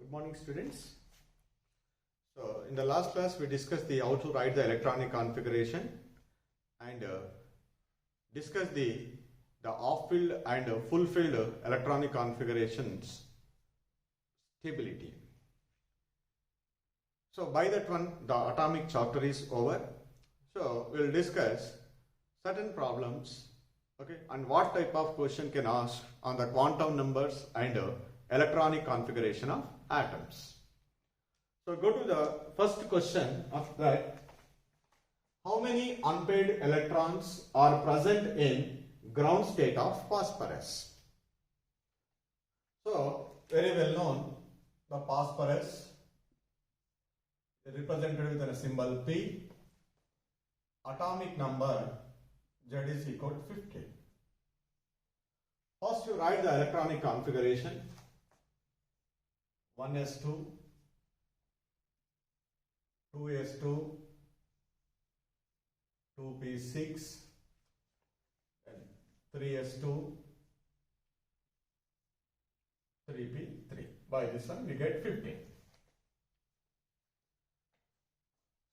Good morning, students. So in the last class we discussed how to write the electronic configuration and discussed the off-field and full-field electronic configurations stability. So by that one the atomic chapter is over. So we will discuss certain problems, okay, and what type of question can ask on the quantum numbers and electronic configuration of atoms. So go to the first question of that. How many unpaired electrons are present in ground state of phosphorus? So very well known, the phosphorus is represented with a symbol P. Atomic number Z is equal to 50. First you write the electronic configuration. 1s2, 2s2, 2p6, and 3s2, 3p3. By this one we get 15.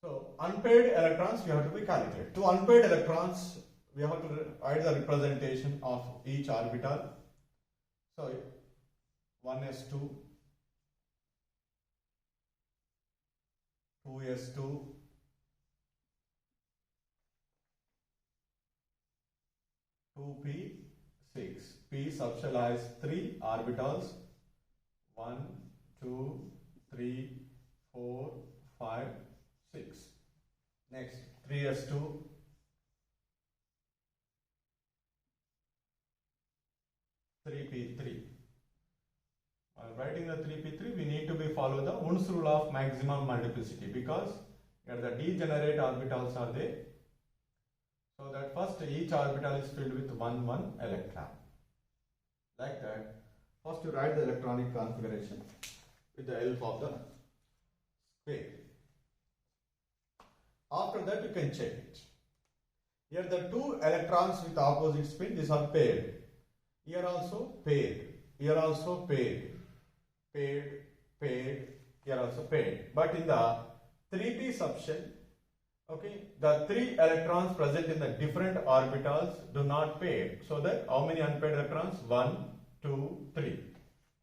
So unpaired electrons we have to be calculated. To unpaired electrons we have to write the representation of each orbital. So 1s2, 2s2, 2p6. P subshell 3 orbitals. 1, 2, 3, 4, 5, 6. Next 3s2, 3p3. While writing the 3p3, we need to be follow the Wundt's rule of maximum multiplicity, because here the degenerate orbitals are there. So that first each orbital is filled with 1 electron. Like that, first you write the electronic configuration with the help of the square. After that you can check it. Here the two electrons with opposite spin, these are paired. Here also paired. Here also paired. Paired, paired, here also paired. But in the 3p subshell, okay, the 3 electrons present in the different orbitals do not pair. So that how many unpaired electrons? 1, 2, 3.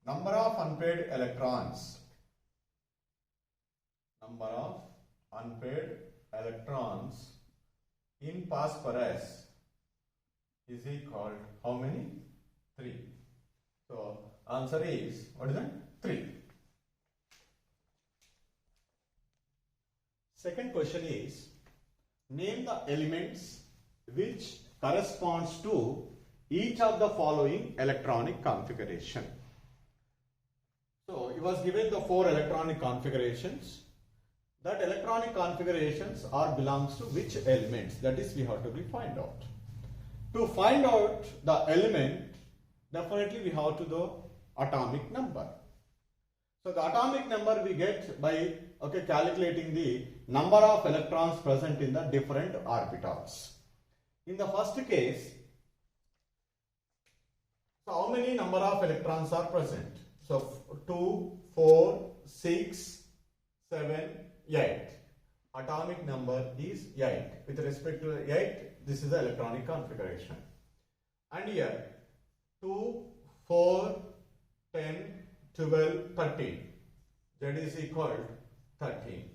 Number of unpaired electrons. Number of unpaired electrons in phosphorus is equal to how many? 3. So answer is, what is that? 3. Second question is, name the elements which corresponds to each of the following electronic configuration. So it was given the 4 electronic configurations. That electronic configurations are belongs to which elements? That is, we have to be find out. To find out the element, definitely we have to do atomic number. So the atomic number we get by calculating the number of electrons present in the different orbitals. In the first case, so how many number of electrons are present? So 2, 4, 6, 7, 8. Atomic number is 8. With respect to 8, this is the electronic configuration. And here 2, 4, 10, 12, 13. Z is equal to 13.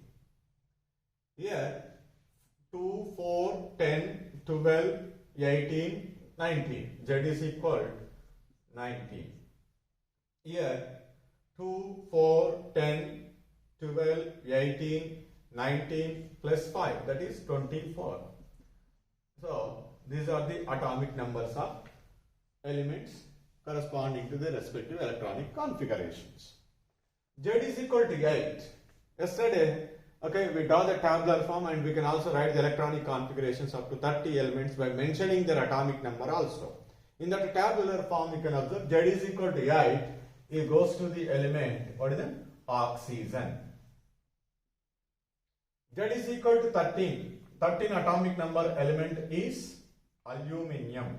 Here 2, 4, 10, 12, 18, 19. Z is equal to 19. Here 2, 4, 10, 12, 18, 19 plus 5, that is 24. So these are the atomic numbers of elements corresponding to the respective electronic configurations. Z is equal to 8. Yesterday, we draw the tabular form and we can also write the electronic configurations up to 30 elements by mentioning their atomic number also. In that tabular form, you can observe Z is equal to 8. It goes to the element, what is it? Oxygen. Z is equal to 13. 13 atomic number element is aluminium.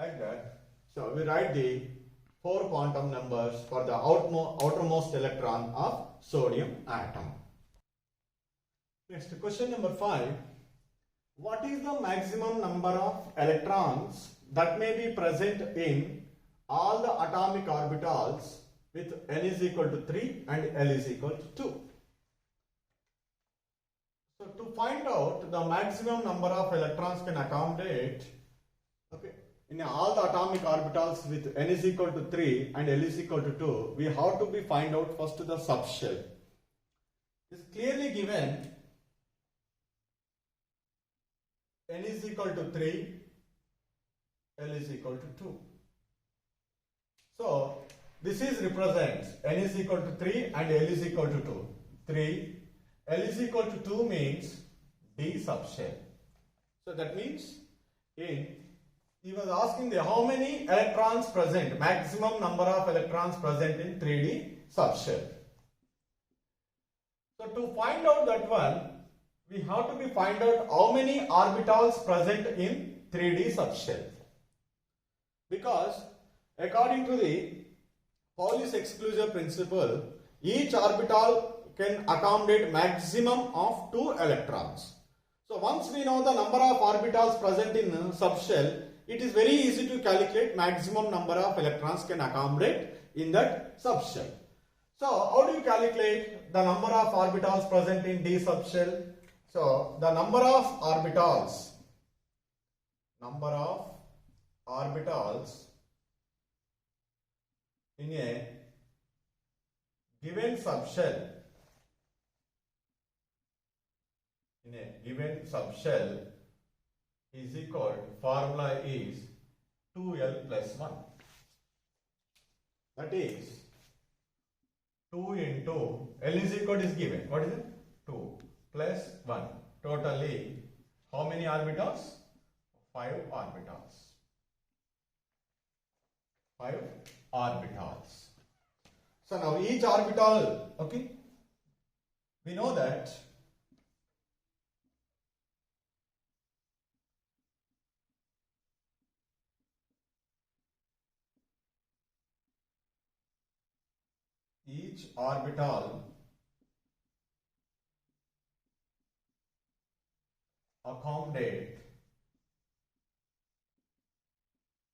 like that. So we write the 4 quantum numbers for the outermost electron of sodium atom. Next, question number 5. What is the maximum number of electrons that may be present in all the atomic orbitals with n is equal to 3 and L is equal to 2? So to find out the maximum number of electrons can accommodate, okay, in all the atomic orbitals with n is equal to 3 and L is equal to 2, we have to find out first the subshell. It is clearly given n is equal to 3, L is equal to 2. So this is represents n is equal to 3 and L is equal to 2. 3, L is equal to 2 means D subshell. So that means he was asking how many electrons present, maximum number of electrons present in 3D subshell. So to find out that one, we have to find out how many orbitals present in 3D subshell. Because according to the Pauli's exclusion principle, each orbital can accommodate maximum of 2 electrons. So once we know the number of orbitals present in subshell, it is very easy to calculate maximum number of electrons can accommodate in that subshell. So how do you calculate the number of orbitals present in D subshell? So the number of orbitals in a given subshell is equal to, formula is 2L plus 1. That is 2 into L is equal is given. What is it? 2 plus 1. Totally how many orbitals? 5 orbitals. 5 orbitals. So now each orbital, okay, we know that each orbital accommodate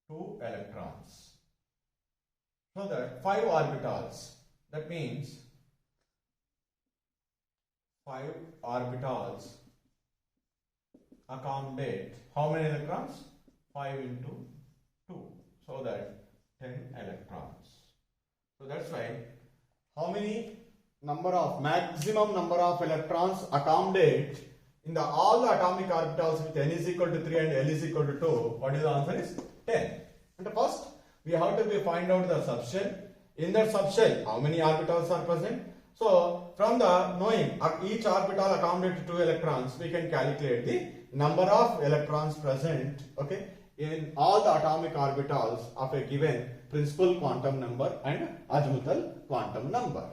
2 electrons. So that 5 orbitals, that means 5 orbitals accommodate how many electrons? 5 into 2. So that 10 electrons. So that's why how many maximum number of electrons accommodate in all the atomic orbitals with n is equal to 3 and L is equal to 2, what is the answer is 10. And first we have to find out the subshell. In that subshell, how many orbitals are present? So from the knowing each orbital accommodates 2 electrons, we can calculate the number of electrons present, okay, in all the atomic orbitals of a given principal quantum number and azimuthal quantum number.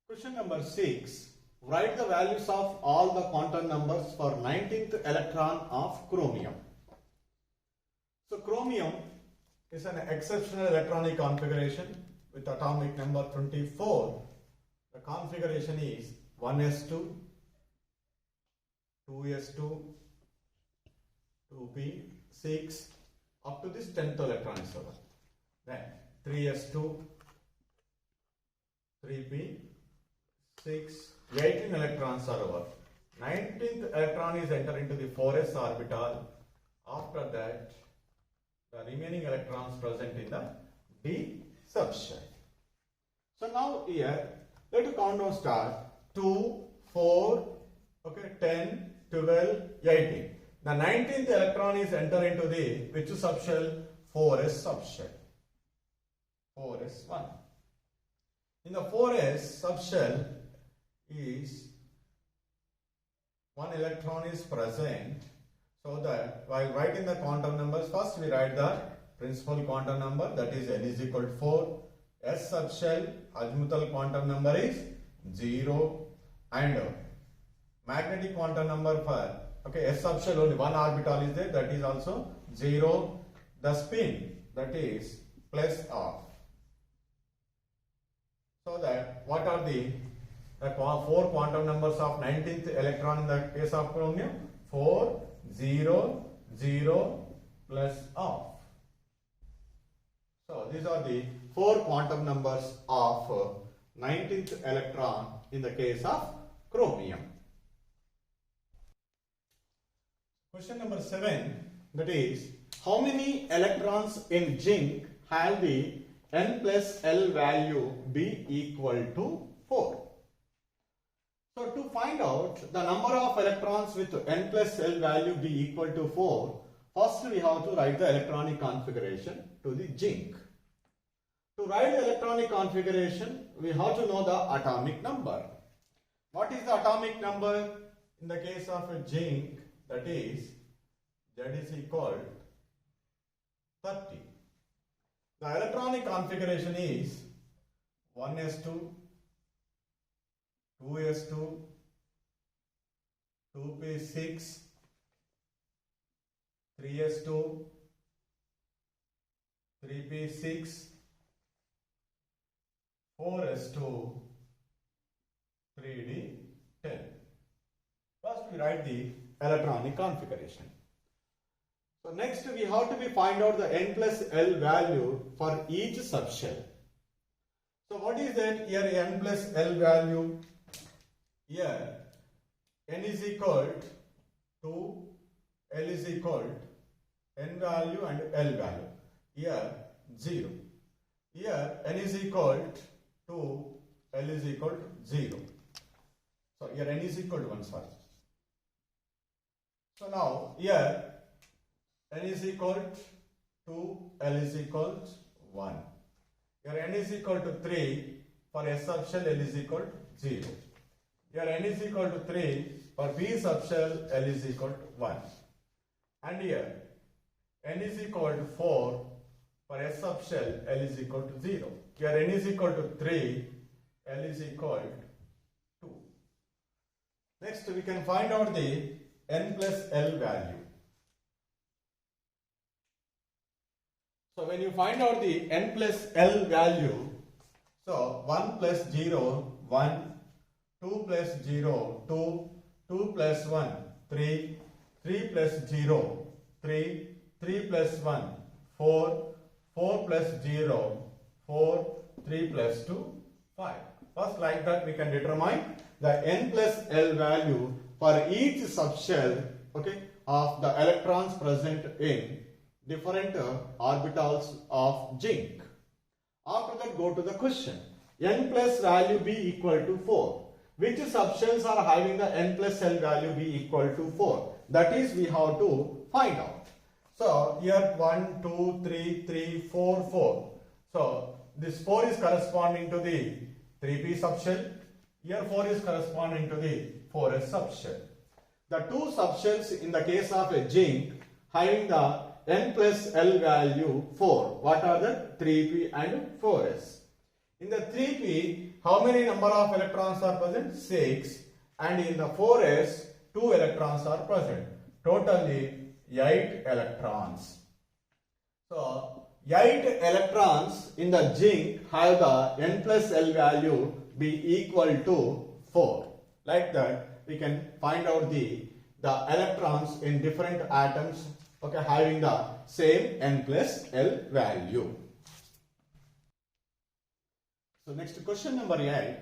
Question number 6. Write the values of all the quantum numbers for 19th electron of chromium. So chromium is an exceptional electronic configuration with atomic number 24. The configuration is 1s2, 2s2, 2p, 6, up to this 10th electron is over. Then 3s2, 3p, 6, 18 electrons are over. 19th electron is entered into the 4s orbital. After that, the remaining electrons present in the D subshell. So now here, let the countdown start. 2, 4, okay, 10, 12, 18. The 19th electron is entered into the which subshell? 4s subshell. 4s1. In the 4s subshell is 1 electron is present. So that while writing the quantum numbers, first we write the principal quantum number, that is N is equal to 4. S subshell azimuthal quantum number is 0, and magnetic quantum number for, okay, S subshell only 1 orbital is there, that is also 0, the spin, that is plus half. So that what are the four quantum numbers of 19th electron in the case of chromium? 4, 0, 0 plus half. So these are the four quantum numbers of 19th electron in the case of chromium. Question number 7, that is, how many electrons in zinc have the n plus L value be equal to 4? So to find out the number of electrons with n plus L value be equal to 4, first we have to write the electronic configuration to the zinc. To write the electronic configuration, we have to know the atomic number. What is the atomic number in the case of a zinc? That is, Z is equal 30. The electronic configuration is 1s2, 2s2, 2p6, 3s2, 3p6, 4s2, 3d10. First we write the electronic configuration. So next we have to find out the n plus L value for each subshell. So what is that here n plus L value? Here n is equal to L is equal to n value and L value. Here 0. Here n is equal to L is equal to 0. So here n is equal to 1, sorry. So now here n is equal to L is equal to 1. Here n is equal to 3, for S subshell L is equal to 0. Here n is equal to 3, for B subshell L is equal to 1. And here n is equal to 4, for S subshell L is equal to 0. Here n is equal to 3, L is equal to 2. Next we can find out the n plus L value. So when you find out the n plus L value, so 1 plus 0, 1, 2 plus 0, 2, 2 plus 1, 3, 3 plus 0, 3, 3 plus 1, 4, 4 plus 0, 4, 3 plus 2, 5. First, like that we can determine the n plus L value for each subshell, okay, of the electrons present in different orbitals of zinc. After that, go to the question. N plus value be equal to 4. Which subshells are having the n plus L value be equal to 4? That is, we have to find out. So here 1, 2, 3, 3, 4, 4. So this 4 is corresponding to the 3p subshell. Here 4 is corresponding to the 4s subshell. The two subshells in the case of a zinc having the n plus L value 4. What are the 3p and 4s? In the 3p, how many number of electrons are present? 6. And in the 4s, 2 electrons are present. Totally 8 electrons. So 8 electrons in the zinc have the n plus L value be equal to 4. Like that, we can find out the electrons in different atoms, okay, having the same n plus L value. So next, question number 8.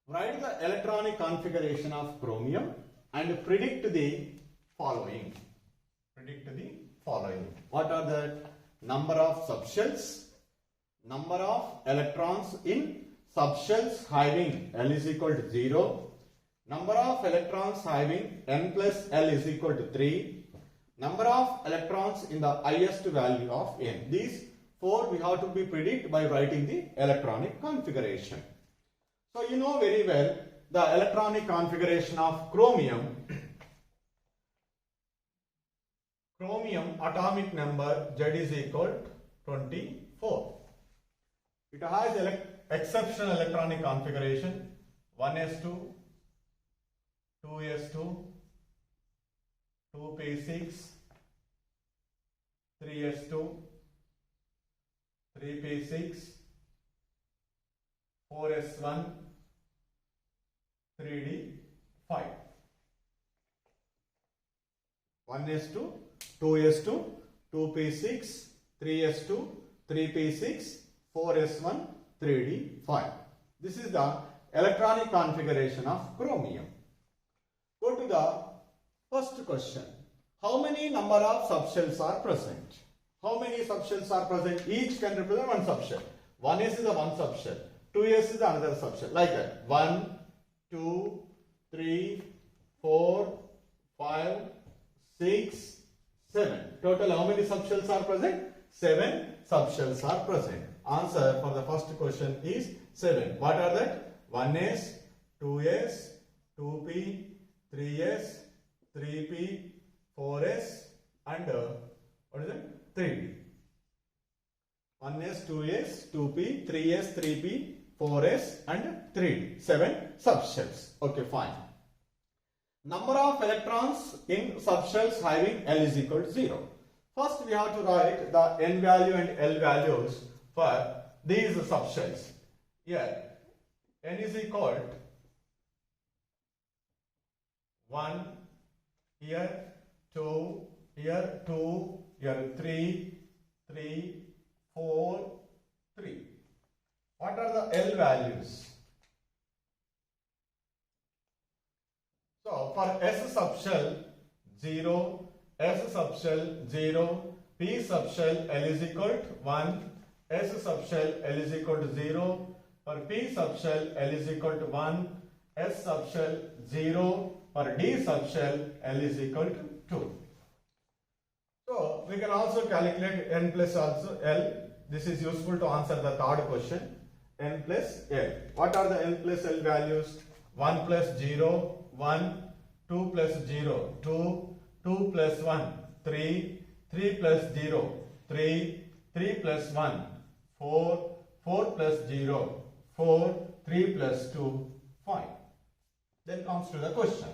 Write the electronic configuration of chromium and predict the following. Predict the following. What are the number of subshells, number of electrons in subshells having L is equal to 0, number of electrons having n plus L is equal to 3, number of electrons in the highest value of n. These 4 we have to be predict by writing the electronic configuration. So you know very well the electronic configuration of chromium. Chromium atomic number Z is equal to 24. It has exceptional electronic configuration 1s2, 2s2, 2p6, 3s2, 3p6, 4s1, 3d5. 1s2, 2s2, 2p6, 3s2, 3p6, 4s1, 3d5. This is the electronic configuration of chromium. Go to the first question. How many number of subshells are present? How many subshells are present? Each can represent one subshell. 1s is the one subshell. 2s is another subshell. Like that. 1, 2, 3, 4, 5, 6, 7. Total how many subshells are present? 7 subshells are present. Answer for the first question is 7. What are that? 1s, 2s, 2p, 3s, 3p, 4s and what is it? 3d. 1s, 2s, 2p, 3s, 3p, 4s and 3d. 7 subshells. Okay, fine. Number of electrons in subshells having L is equal to 0. First we have to write the N value and L values for these subshells. Here N is equal to 1, here 2, here 2, here 3, 3, 4, 3. What are the L values? So for S subshell 0, S subshell 0, P subshell L is equal to 1, S subshell L is equal to 0, for P subshell L is equal to 1, S subshell 0, for D subshell L is equal to 2. So we can also calculate N plus also L. This is useful to answer the third question. N plus L. What are the N plus L values? 1 plus 0, 1, 2 plus 0, 2, 2 plus 1, 3, 3 plus 0, 3, 3 plus 1, 4, 4 plus 0, 4, 3 plus 2, 5. Then comes to the question.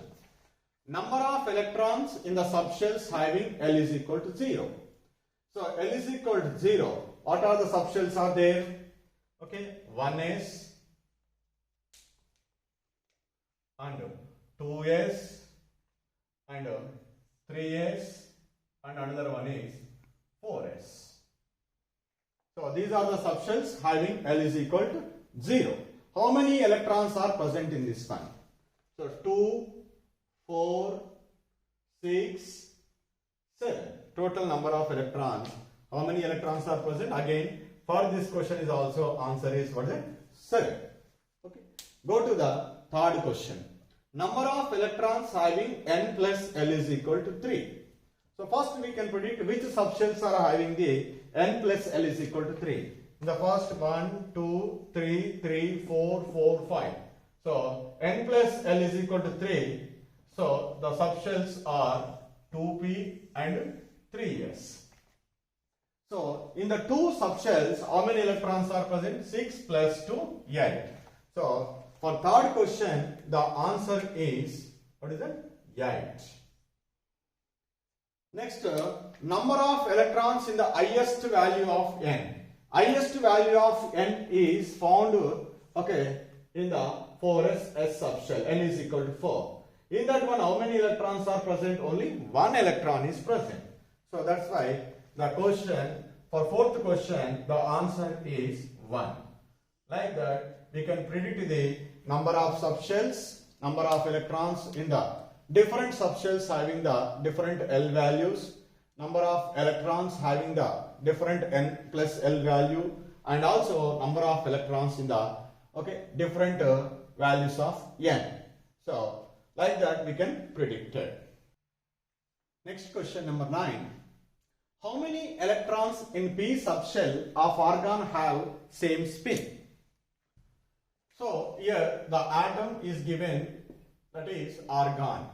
Number of electrons in the subshells having L is equal to 0. So L is equal to 0. What are the subshells are there? Okay, 1s and 2s and 3s and another one is 4s. So these are the subshells having L is equal to 0. How many electrons are present in this one? So 2, 4, 6, 7. Total number of electrons. How many electrons are present? Again, for this question is also answer is what is it? 7. Okay. Go to the third question. Number of electrons having N plus L is equal to 3. So first we can predict which subshells are having the N plus L is equal to 3. The first 1, 2, 3, 3, 4, 4, 5. So N plus L is equal to 3. So the subshells are 2p and 3s. So in the two subshells, how many electrons are present? 6 plus 2, 8. So for third question, the answer is, what is it? 8. Next, number of electrons in the highest value of N. Highest value of N is found, okay, in the 4s S subshell. N is equal to 4. In that one, how many electrons are present? Only one electron is present. So that's why the question, for fourth question, the answer is 1. Like that, we can predict the number of subshells, number of electrons in the different subshells having the different L values, number of electrons having the different N plus L value, and also number of electrons in the different values of N. So like that we can predict it. Next question number 9. How many electrons in P subshell of argon have same spin? So here the atom is given, that is argon.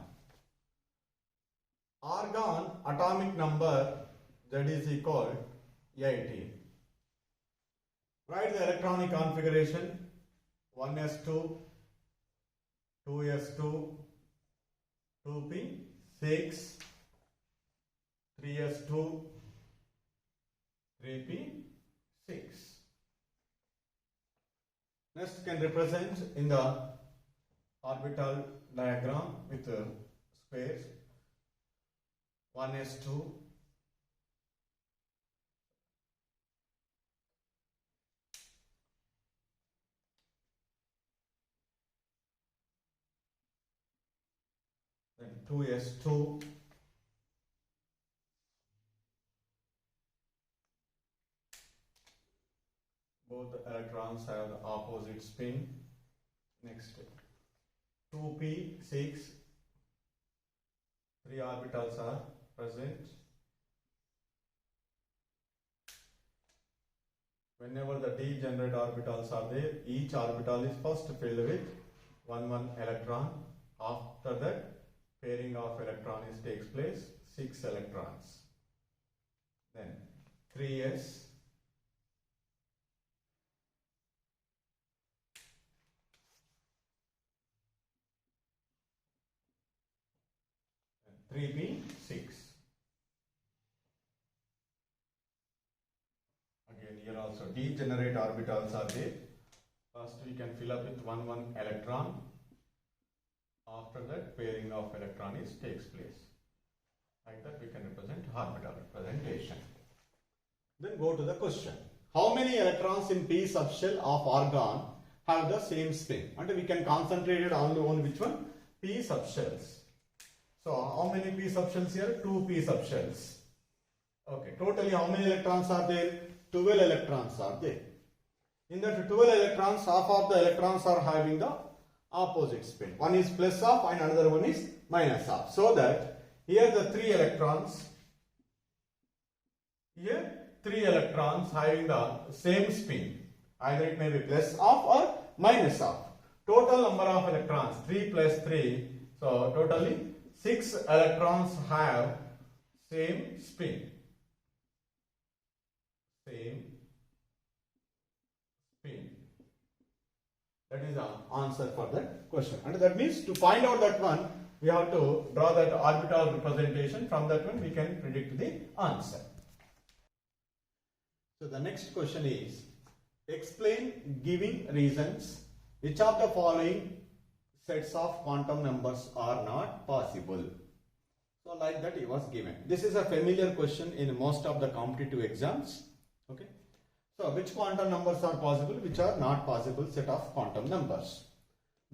Argon atomic number, that is equal 18. Write the electronic configuration. 1s2, 2s2, 2p6, 3s2, 3p6. Next can represent in the orbital diagram with squares. 1s2, then 2s2, both the electrons have the opposite spin. Next 2p6, 3 orbitals are present. Whenever the degenerate orbitals are there, each orbital is first filled with 1 electron. After that, pairing of electrons takes place, 6 electrons. Then 3s, and 3p6. Again, here also degenerate orbitals are there. First we can fill up with 1 electron. After that, pairing of electrons takes place. Like that we can represent orbital representation. Then go to the question. How many electrons in p subshell of argon have the same spin? And we can concentrate it only on which one? P subshells. So how many p subshells here? 2 p subshells. Okay, totally how many electrons are there? 12 electrons are there. In that 12 electrons, half of the electrons are having the opposite spin. One is plus half and another one is minus half. So that here the 3 electrons, here 3 electrons having the same spin. Either it may be plus half or minus half. Total number of electrons 3 plus 3. So totally 6 electrons have same spin. Same spin. That is the answer for that question. And that means to find out that one, we have to draw that orbital representation. From that one, we can predict the answer. So the next question is, explain giving reasons which of the following sets of quantum numbers are not possible. So like that it was given. This is a familiar question in most of the competitive exams. Okay. So which quantum numbers are possible, which are not possible set of quantum numbers.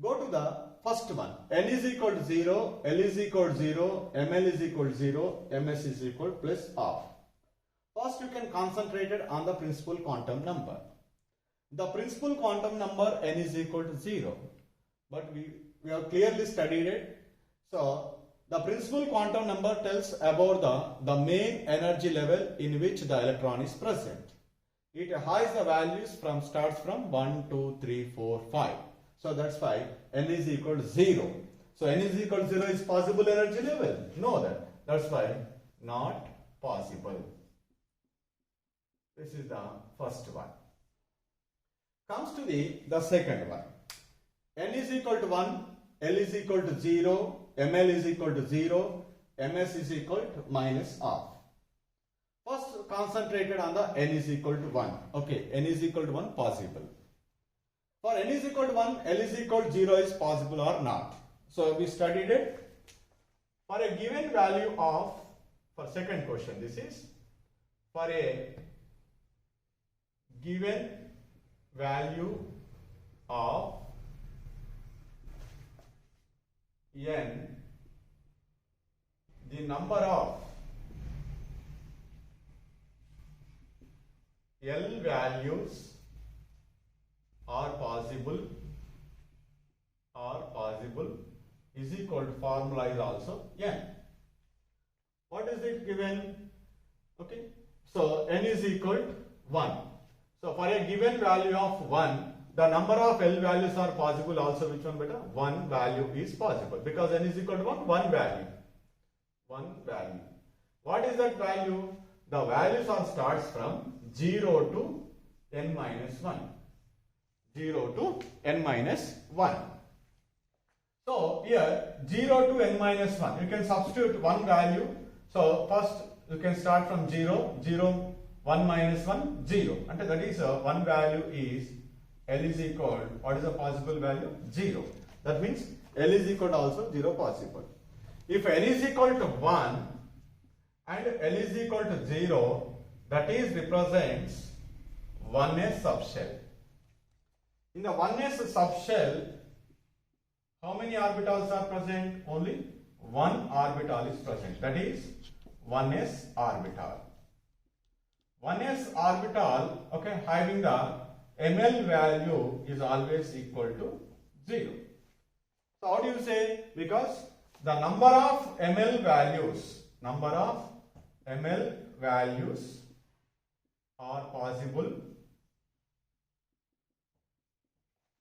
Go to the first one. N is equal to 0, L is equal to 0, ML is equal to 0, MS is equal to plus half. First you can concentrate it on the principal quantum number. The principal quantum number N is equal to 0. But we have clearly studied it. So the principal quantum number tells about the main energy level in which the electron is present. It has the values starts from 1, 2, 3, 4, 5. So that's why N is equal to 0. So N is equal to 0 is possible energy level? No, that's why not possible. This is the first one. Comes to the second one. N is equal to 1, L is equal to 0, ML is equal to 0, MS is equal to minus half. First concentrated on the N is equal to 1. Okay, N is equal to 1 possible. For N is equal to 1, L is equal to 0 is possible or not. So we studied it. For a given value of, for second question this is, for a given value of N, the number of L values are possible is equal to, formula is also N. What is it given? Okay, so N is equal to 1. So for a given value of 1, the number of L values are possible also. Which one beta? 1 value is possible, because N is equal to 1 value. 1 value. What is that value? The values are starts from 0 to N minus 1. 0 to N minus 1. So here 0 to N minus 1. You can substitute one value. So first you can start from 0. 0 1 minus 1, 0. And that is one value is L is equal, what is the possible value? 0. That means L is equal to also 0 possible. If N is equal to 1 and L is equal to 0, that is represents 1s subshell. In the 1s subshell, how many orbitals are present? Only one orbital is present. That is 1s orbital. 1s orbital, okay, having the ml value is always equal to 0. So how do you say? Because the number of ml values are possible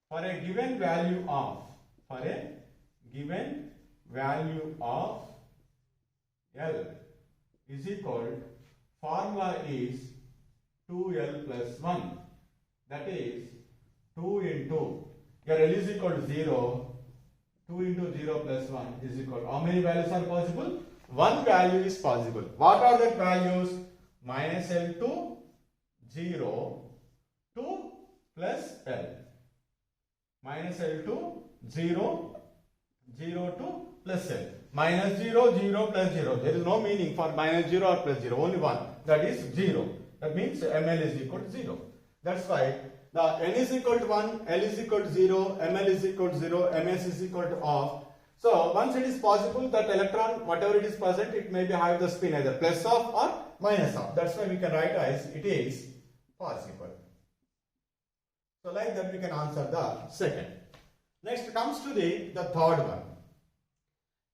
for a given value of L is equal, formula is 2L plus 1, that is 2 into, here L is equal to 0, 2 into 0 plus 1 is equal, how many values are possible? One value is possible. What are the values? Minus L to 0 to plus L. Minus L to 0, 0 to plus L. Minus 0, 0 plus 0. There is no meaning for minus 0 or plus 0. Only one. That is 0. That means ml is equal to 0. That's why the n is equal to 1, L is equal to 0, ml is equal to 0, ms is equal to off. So once it is possible that electron, whatever it is present, it may be have the spin either plus off or minus off. That's why we can write as it is possible. So like that we can answer the second. Next comes to the third one.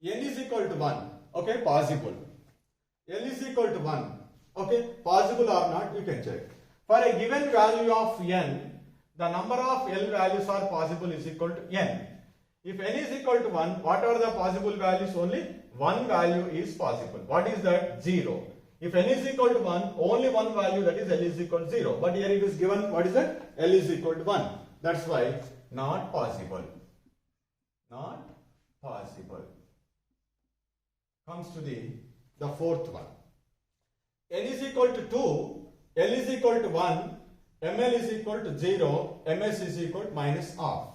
N is equal to 1. Okay, possible. L is equal to 1. Okay, possible or not, you can check. For a given value of n, the number of L values are possible is equal to n. If n is equal to 1, what are the possible values? Only one value is possible. What is that? 0. If n is equal to 1, only one value, that is L is equal to 0. But here it is given, what is that? L is equal to 1. That's why not possible. Not possible. Comes to the fourth one. N is equal to 2, L is equal to 1, ml is equal to 0, ms is equal to minus half.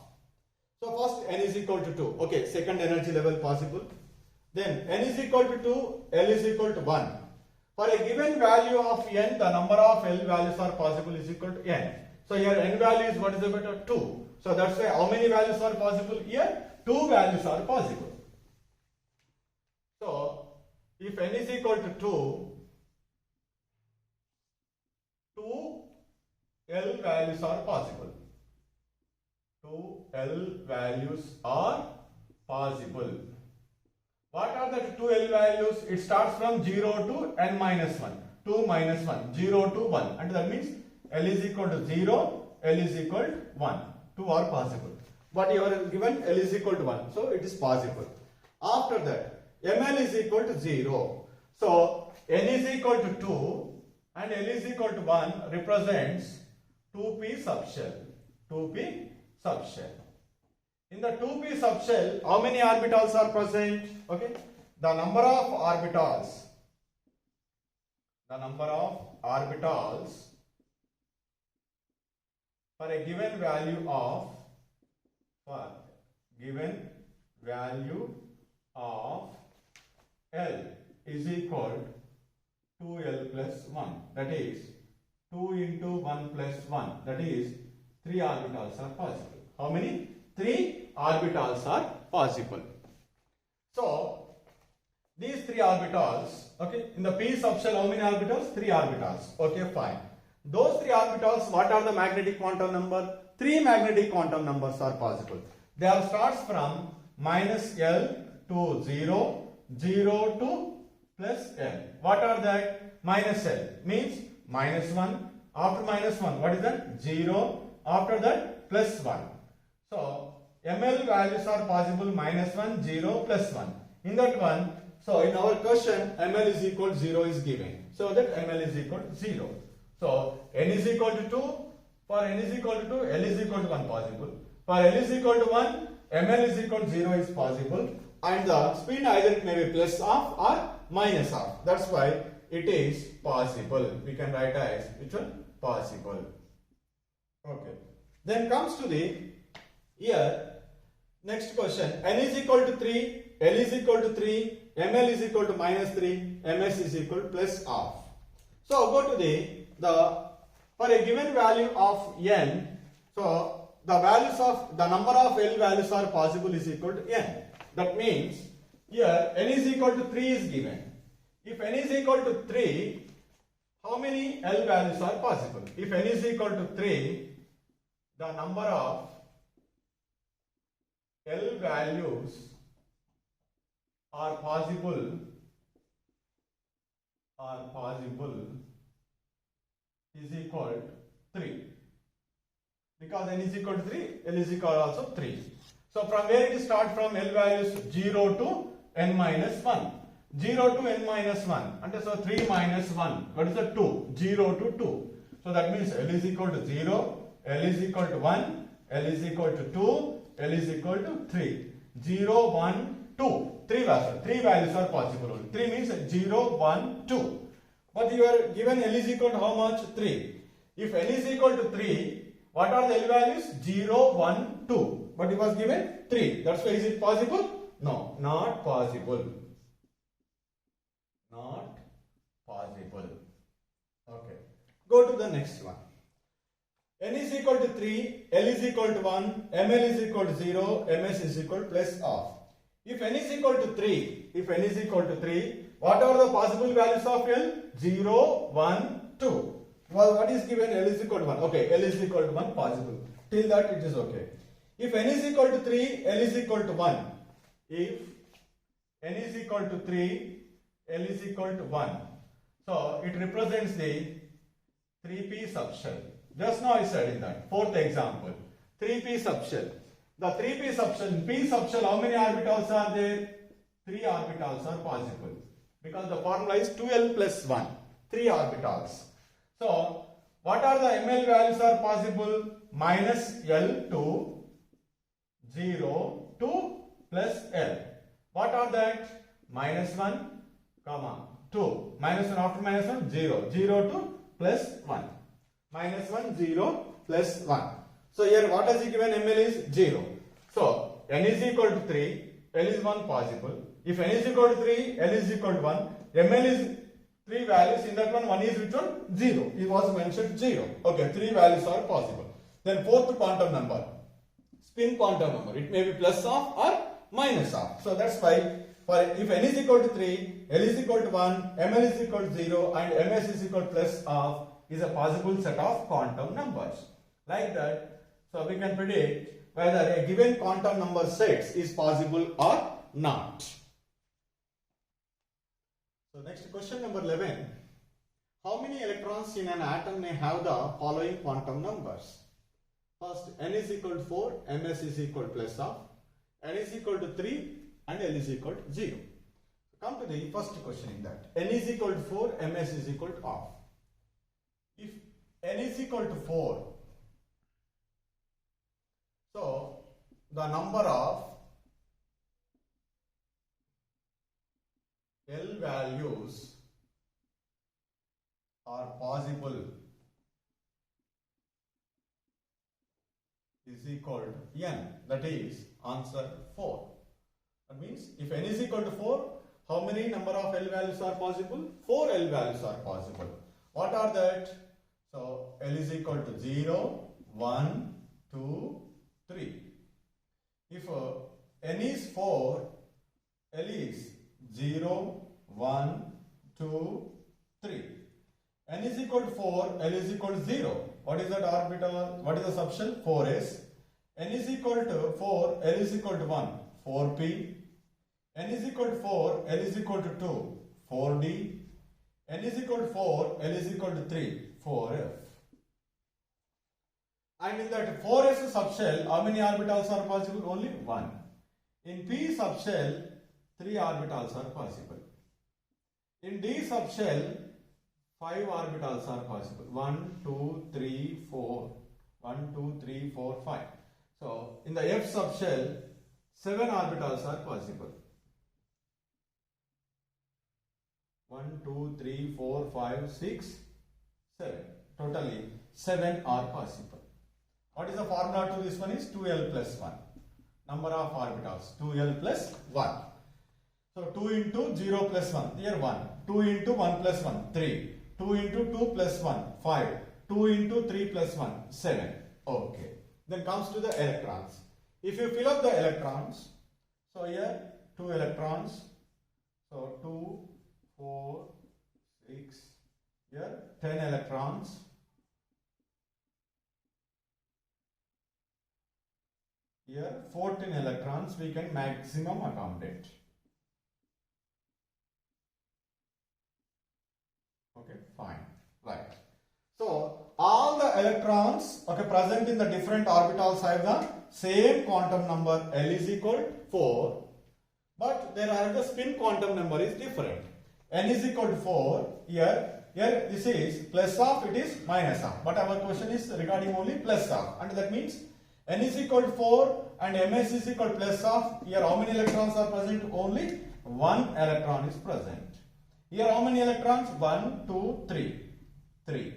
So first n is equal to 2. Okay, second energy level possible. Then n is equal to 2, L is equal to 1. For a given value of n, the number of L values are possible is equal to n. So here n value is what is the better? 2. So that's why how many values are possible? Here 2 values are possible. So if n is equal to 2, 2 L values are possible. 2 L values are possible. What are the 2 L values? It starts from 0 to n minus 1. 2 minus 1. 0 to 1. And that means L is equal to 0, L is equal to 1. 2 are possible. But you are given L is equal to 1. So it is possible. After that, ml is equal to 0. So n is equal to 2 and L is equal to 1 represents 2p subshell. 2p subshell. In the 2p subshell, how many orbitals are present? Okay, the number of orbitals for a given value of L is equal to 2L plus 1. That is 2 into 1 plus 1. That is 3 orbitals are possible. How many? 3 orbitals are possible. So these 3 orbitals, okay, in the p subshell, how many orbitals? 3 orbitals. Okay, fine. Those 3 orbitals, what are the magnetic quantum number? 3 magnetic quantum numbers are possible. They all starts from minus L to 0, 0 to plus L. What are that? Minus L means minus 1. After minus 1, what is that? 0. After that, plus 1. So ml values are possible minus 1, 0, plus 1. In that one, so in our question, ml is equal to 0 is given. So that ml is equal to 0. So n is equal to 2. For n is equal to 2, L is equal to 1 possible. For L is equal to 1, ml is equal to 0 is possible. And the spin either it may be plus half or minus half. That's why it is possible. We can write as which one? Possible. Okay. Then comes to the here next question. N is equal to 3, L is equal to 3, ML is equal to minus 3, MS is equal to plus half. So go to the for a given value of n, so the values of the number of L values are possible is equal to n. That means here n is equal to 3 is given. If n is equal to 3, how many L values are possible? If n is equal to 3, the number of L values are possible is equal to 3. Because n is equal to 3, L is equal also 3. So from where it start from L values 0 to n minus 1. 0 to n minus 1. And so 3 minus 1. What is the 2? 0 to 2. So that means L is equal to 0, L is equal to 1, L is equal to 2, L is equal to 3. 0, 1, 2. 3 values are possible. 3 means 0, 1, 2. But you are given L is equal to how much? 3. If L is equal to 3, what are the L values? 0, 1, 2. But it was given 3. That's why is it possible? No, not possible. Not possible. Okay. Go to the next one. N is equal to 3, L is equal to 1, ML is equal to 0, MS is equal to plus half. If n is equal to 3, what are the possible values of L? 0, 1, 2. Well, what is given? L is equal to 1. Okay, L is equal to 1 possible. Till that it is okay. If n is equal to 3, L is equal to 1. If n is equal to 3, L is equal to 1. So it represents the 3p subshell. Just now I said in that. Fourth example. 3p subshell. The 3p subshell, p subshell, how many orbitals are there? 3 orbitals are possible. Because the formula is 2l plus 1. 3 orbitals. So, what are the ml values are possible? Minus L to 0 to plus L. What are that? Minus 1, comma 2. Minus 1 after minus 1, 0. 0 to plus 1. Minus 1, 0, plus 1. So here what has he given? ML is 0. So n is equal to 3, L is 1 possible. If n is equal to 3, L is equal to 1. ML is 3 values. In that one is which one? 0. It was mentioned 0. Okay, 3 values are possible. Then fourth quantum number. Spin quantum number. It may be plus of or minus of. So that's why for if n is equal to 3, L is equal to 1, ML is equal to 0 and MS is equal to plus of is a possible set of quantum numbers. Like that, so we can predict whether a given quantum number sets is possible or not. So next question number 11. How many electrons in an atom may have the following quantum numbers? First, n is equal to 4, ms is equal to plus of, n is equal to 3 and L is equal to 0. Come to the first question in that. N is equal to 4, ms is equal to half. If n is equal to 4, so the number of L values are possible is equal to n. That is answer 4. That means if n is equal to 4, how many number of L values are possible? 4 L values are possible. What are that? So L is equal to 0, 1, 2, 3. If n is 4, L is 0, 1, 2, 3. N is equal to 4, L is equal to 0. What is that orbital? What is the subshell? 4s. N is equal to 4, L is equal to 1, 4p. N is equal to 4, L is equal to 2, 4d. N is equal to 4, L is equal to 3, 4f. And in that 4s subshell, how many orbitals are possible? Only 1. In p subshell, 3 orbitals are possible. In d subshell, 5 orbitals are possible. 1, 2, 3, 4. 1, 2, 3, 4, 5. So, in the f subshell, 7 orbitals are possible. 1, 2, 3, 4, 5, 6, 7. Totally 7 are possible. What is the formula to this one is 2l plus 1. Number of orbitals 2l plus 1. So 2 into 0 plus 1, here 1. 2 into 1 plus 1, 3. 2 into 2 plus 1, 5. 2 into 3 plus 1, 7. Okay. Then comes to the electrons. If you fill up the electrons, so here 2 electrons. So 2, 4, 6, here 10 electrons. Here 14 electrons we can maximum accommodate. Okay, fine. Right. So all the electrons present in the different orbitals have the same quantum number. L is equal to 4, but the spin quantum number is different. N is equal to 4. Here this is plus of, it is minus of, but our question is regarding only plus of, and that means N is equal to 4 and Ms is equal to plus of. Here how many electrons are present? Only one electron is present. Here how many electrons? 1, 2, 3. 3.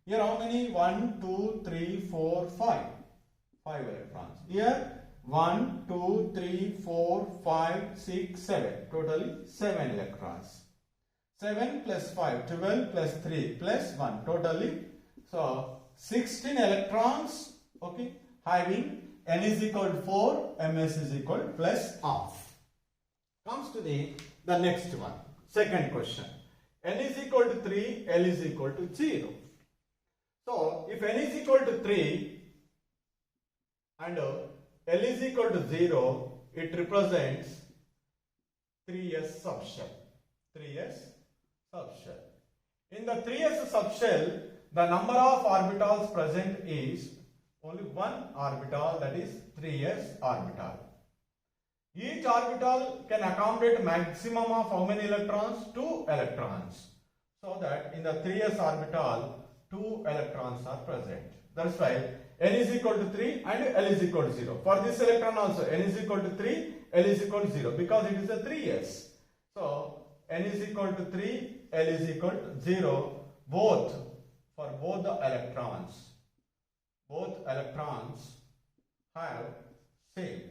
Here how many? 1, 2, 3, 4, 5. 5 electrons. Here 1, 2, 3, 4, 5, 6, 7. Totally 7 electrons. 7 plus 5, 12 plus 3 plus 1. Totally, so 16 electrons, okay, having N is equal to 4, Ms is equal to plus half. Comes to the next one. Second question. N is equal to 3, L is equal to 0. So, if N is equal to 3 and L is equal to 0, it represents 3s subshell. 3s subshell. In the 3s subshell, the number of orbitals present is only one orbital, that is 3s orbital. Each orbital can accommodate maximum of how many electrons? 2 electrons. So that in the 3s orbital, 2 electrons are present. That's why N is equal to 3 and L is equal to 0. For this electron also, N is equal to 3, L is equal to 0, because it is a 3s. So N is equal to 3, L is equal to 0, both, for both the electrons. Both electrons have same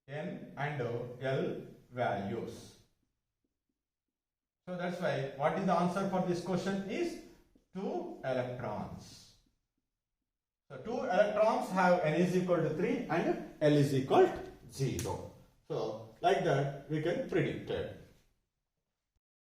N and L values. So that's why what is the answer for this question is 2 electrons. So 2 electrons have N is equal to 3 and L is equal to 0. So like that we can predict it.